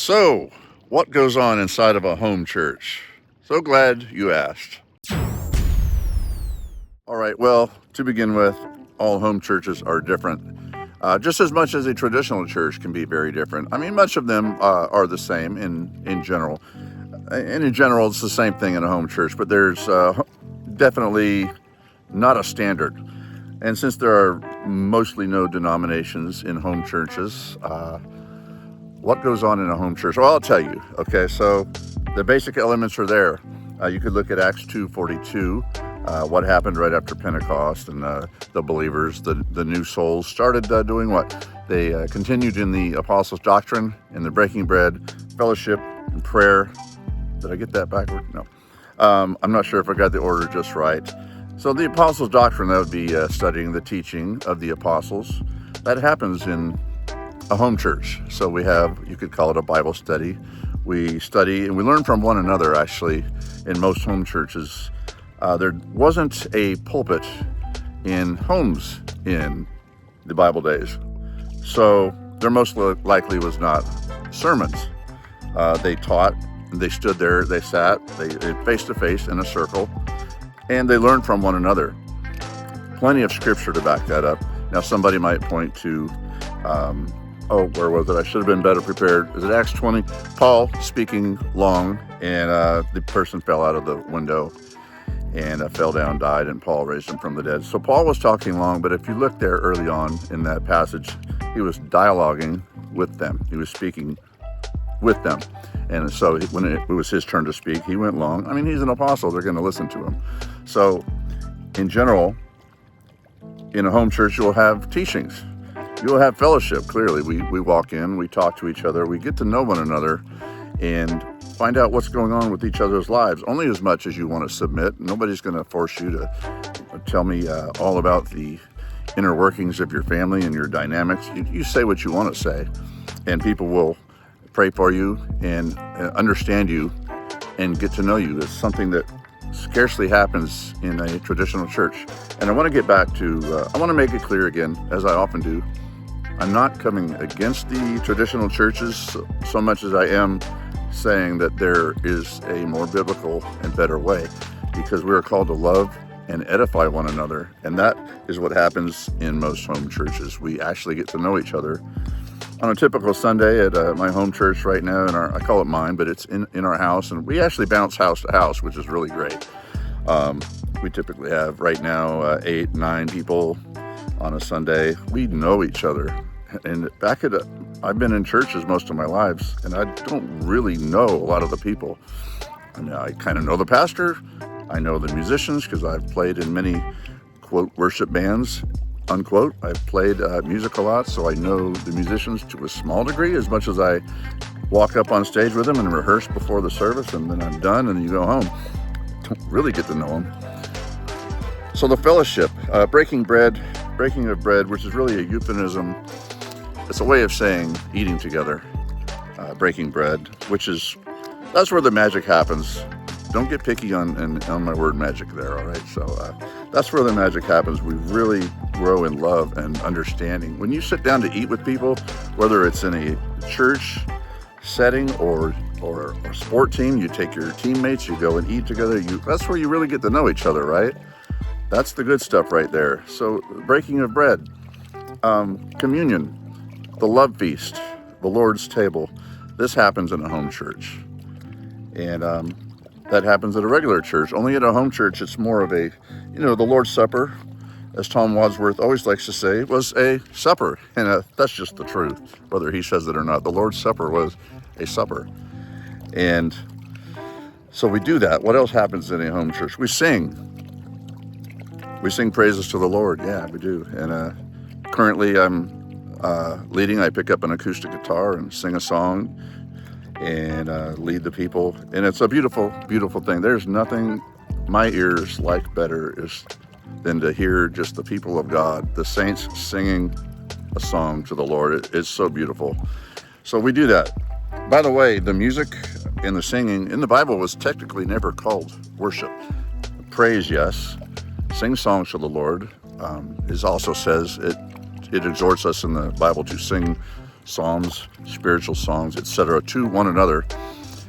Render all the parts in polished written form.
So, what goes on inside of a home church? So glad you asked. All right, well, to begin with, all home churches are different. Just as much as a traditional church can be very different. I mean, much of them are the same in general. And in general, it's the same thing in a home church, but there's definitely not a standard. And since there are mostly no denominations in home churches, what goes on in a home church? Well, I'll tell you. Okay, so the basic elements are there. You could look at Acts 2:42, what happened right after Pentecost, and the believers, the new souls, started doing what? They continued in the apostles' doctrine, in the breaking bread, fellowship, and prayer. Did I get that backward? No. I'm not sure if I got the order just right. So the apostles' doctrine, that would be studying the teaching of the apostles. That happens in a home church. So we have, you could call it a Bible study. We study and we learn from one another, actually, in most home churches. There wasn't a pulpit in homes in the Bible days. So there most likely was not sermons. They taught, they stood there, they sat, they face to face in a circle, and they learned from one another. Plenty of scripture to back that up. Now somebody might point to, where was it? I should have been better prepared. Is it Acts 20? Paul speaking long, and the person fell out of the window and fell down, died, and Paul raised him from the dead. So Paul was talking long, but if you look there early on in that passage, he was dialoguing with them. He was speaking with them. And so when it was his turn to speak, he went long. I mean, he's an apostle. They're going to listen to him. So in general, in a home church, you'll have teachings. You'll have fellowship. Clearly, we walk in, we talk to each other, we get to know one another and find out what's going on with each other's lives, only as much as you want to submit. Nobody's going to force you to tell me all about the inner workings of your family and your dynamics. You say what you want to say, and people will pray for you and understand you and get to know you. It's something that scarcely happens in a traditional church. And I want to get back to, I want to make it clear again, as I often do, I'm not coming against the traditional churches so much as I am saying that there is a more biblical and better way, because we are called to love and edify one another. And that is what happens in most home churches. We actually get to know each other. On a typical Sunday at my home church right now, I call it mine, but it's in our house, and we actually bounce house to house, which is really great. We typically have right now 8, 9 people on a Sunday. We know each other. And I've been in churches most of my lives, and I don't really know a lot of the people. I mean, I kind of know the pastor. I know the musicians because I've played in many, quote, worship bands, unquote. I've played music a lot, so I know the musicians to a small degree, as much as I walk up on stage with them and rehearse before the service, and then I'm done, and you go home. Don't really get to know them. So the fellowship, breaking of bread, which is really a euphemism. It's a way of saying eating together, breaking bread, that's where the magic happens. Don't get picky on my word magic there, all right? So that's where the magic happens. We really grow in love and understanding. When you sit down to eat with people, whether it's in a church setting or a sport team, you take your teammates, you go and eat together. That's where you really get to know each other, right? That's the good stuff right there. So breaking of bread, communion, the love feast, the Lord's table. This happens in a home church. And that happens at a regular church. Only at a home church, it's more of a, the Lord's Supper, as Tom Wadsworth always likes to say, was a supper. And that's just the truth, whether he says it or not. The Lord's Supper was a supper. And so we do that. What else happens in a home church? We sing. We sing praises to the Lord. Yeah, we do. And currently I'm leading. I pick up an acoustic guitar and sing a song and lead the people. And it's a beautiful, beautiful thing. There's nothing my ears like better than to hear just the people of God, the saints singing a song to the Lord. It's so beautiful. So we do that. By the way, the music and the singing in the Bible was technically never called worship. Praise, yes. Sing songs to the Lord. It also says it exhorts us in the Bible to sing psalms, spiritual songs, etc., to one another.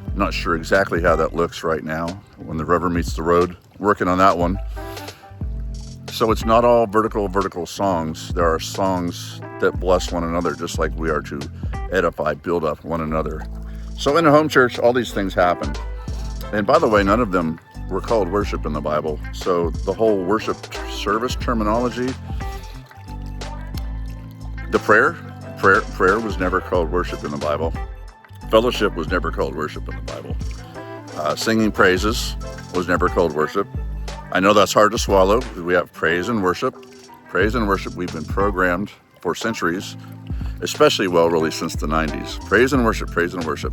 I'm not sure exactly how that looks right now when the rubber meets the road. Working on that one. So it's not all vertical songs. There are songs that bless one another, just like we are to edify, build up one another. So in a home church, all these things happen. And by the way, none of them were called worship in the Bible. So the whole worship service terminology, the prayer was never called worship in the Bible. Fellowship was never called worship in the Bible. Singing praises was never called worship. I know that's hard to swallow. We have praise and worship. Praise and worship, we've been programmed for centuries, especially, well, really since the 90s. Praise and worship,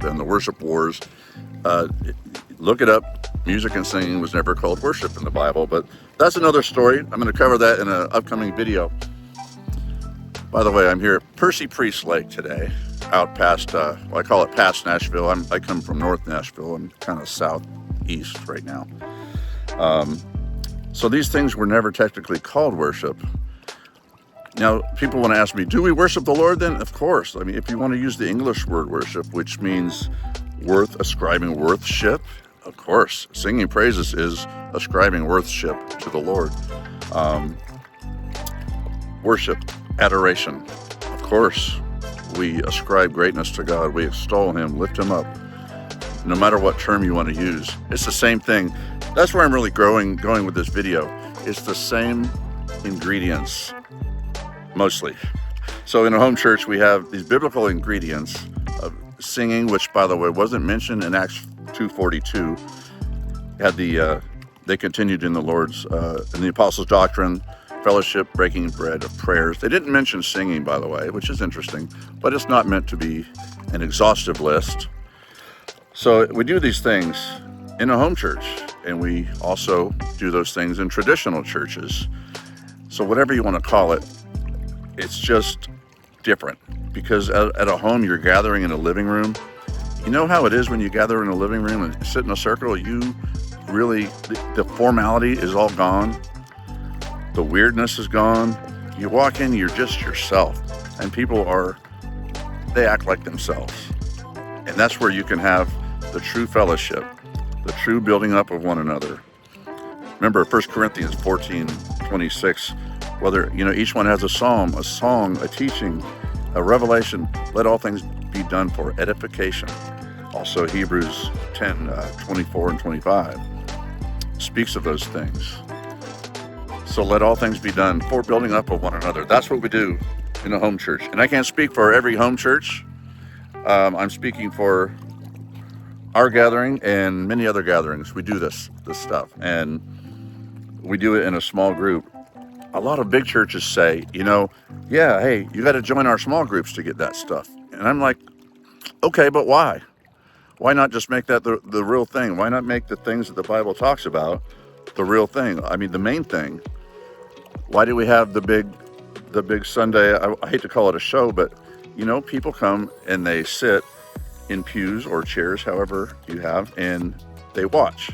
and the worship wars. Look it up. Music and singing was never called worship in the Bible, but that's another story. I'm going to cover that in an upcoming video. By the way, I'm here at Percy Priest Lake today, out past, I call it past Nashville. I come from North Nashville. I'm kind of southeast right now. So these things were never technically called worship. Now, people want to ask me, do we worship the Lord then? Of course. I mean, if you want to use the English word worship, which means ascribing worthship, of course. Singing praises is ascribing worthship to the Lord. Worship, adoration. Of course, we ascribe greatness to God. We extol Him, lift Him up, no matter what term you want to use. It's the same thing. That's where I'm really going with this video. It's the same ingredients, mostly. So in a home church, we have these biblical ingredients of singing, which, by the way, wasn't mentioned in Acts 2:42. They continued in the Lord's, in the apostles' doctrine, fellowship, breaking bread, of prayers. They didn't mention singing, by the way, which is interesting, but it's not meant to be an exhaustive list. So we do these things in a home church, and we also do those things in traditional churches. So whatever you want to call it, it's just different, because at a home, you're gathering in a living room. You know how it is when you gather in a living room and sit in a circle, the formality is all gone. The weirdness is gone. You walk in, you're just yourself, and they act like themselves. And that's where you can have the true fellowship, the true building up of one another. Remember 1 Corinthians 14:26, whether, each one has a psalm, a song, a teaching, a revelation, let all things be done for edification. Also Hebrews 10:24 and 25 speaks of those things. So let all things be done for building up of one another. That's what we do in a home church. And I can't speak for every home church. I'm speaking for our gathering and many other gatherings. We do this stuff, and we do it in a small group. A lot of big churches say, yeah, hey, you got to join our small groups to get that stuff. And I'm like, okay, but why? Why not just make that the real thing? Why not make the things that the Bible talks about the real thing? I mean, the main thing. Why do we have the big Sunday? I hate to call it a show, but people come and they sit in pews or chairs, however you have, and they watch.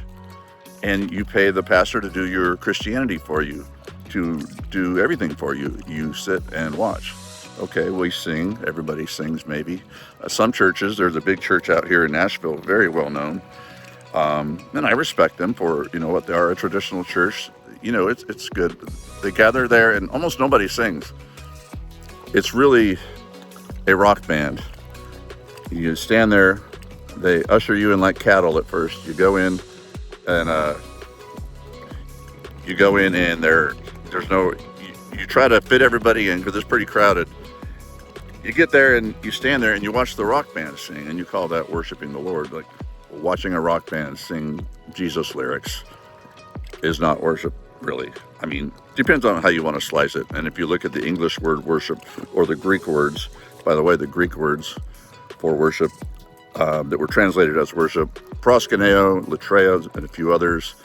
And you pay the pastor to do your Christianity for you, to do everything for you. You sit and watch. Okay, we sing. Everybody sings, maybe. Some churches, there's a big church out here in Nashville, very well known. And I respect them for, what they are, a traditional church. It's good. They gather there and almost nobody sings. It's really a rock band. You stand there, they usher you in like cattle at first. You go in and there's no, you try to fit everybody in because it's pretty crowded. You get there and you stand there and you watch the rock band sing, and you call that worshiping the Lord. Like, watching a rock band sing Jesus lyrics is not worship, really. I mean, depends on how you want to slice it. And if you look at the English word worship or the Greek words, by the way, the Greek words for worship that were translated as worship, proskuneo, latreia, and a few others,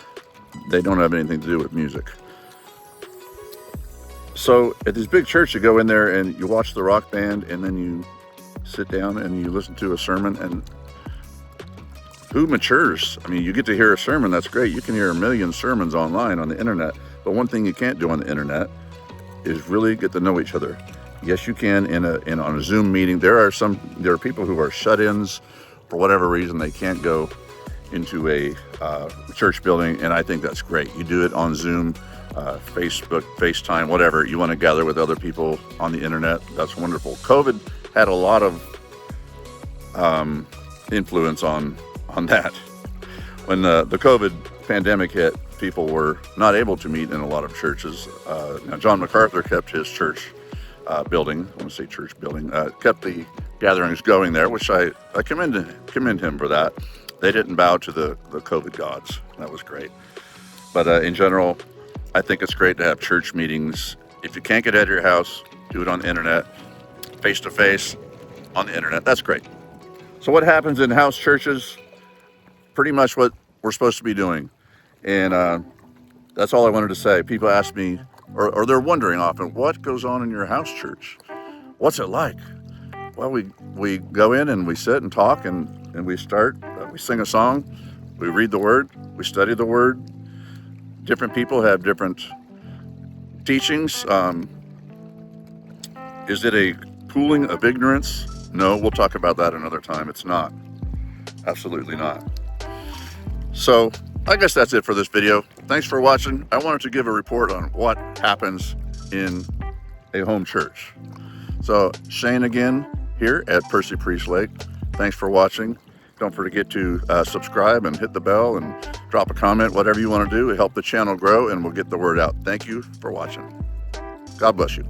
they don't have anything to do with music. So at this big church, you go in there and you watch the rock band, and then you sit down and you listen to a sermon. And who matures? I mean, you get to hear a sermon, that's great. You can hear a million sermons online on the internet, but one thing you can't do on the internet is really get to know each other. Yes, you can on a Zoom meeting. There are people who are shut-ins for whatever reason. They can't go into a church building, and I think that's great. You do it on Zoom, Facebook, FaceTime, whatever. You want to gather with other people on the internet. That's wonderful. COVID had a lot of influence on that. When the COVID pandemic hit, people were not able to meet in a lot of churches. Now, John MacArthur kept his church building, I want to say church building, kept the gatherings going there, which I commend him for that. They didn't bow to the COVID gods. That was great. But in general, I think it's great to have church meetings. If you can't get out of your house, do it on the internet, face-to-face on the internet. That's great. So what happens in house churches? Pretty much what we're supposed to be doing. And that's all I wanted to say. People ask me, or they're wondering often, what goes on in your house church? What's it like? Well, we go in and we sit and talk and we start, we sing a song, we read the word, we study the word. Different people have different teachings. Is it a pooling of ignorance? No, we'll talk about that another time. It's not. Absolutely not. So I guess that's it for this video. Thanks for watching. I wanted to give a report on what happens in a home church. So Shane again here at Percy Priest Lake. Thanks for watching. Don't forget to subscribe and hit the bell and drop a comment, whatever you want to do to help the channel grow, and we'll get the word out. Thank you for watching. God bless you.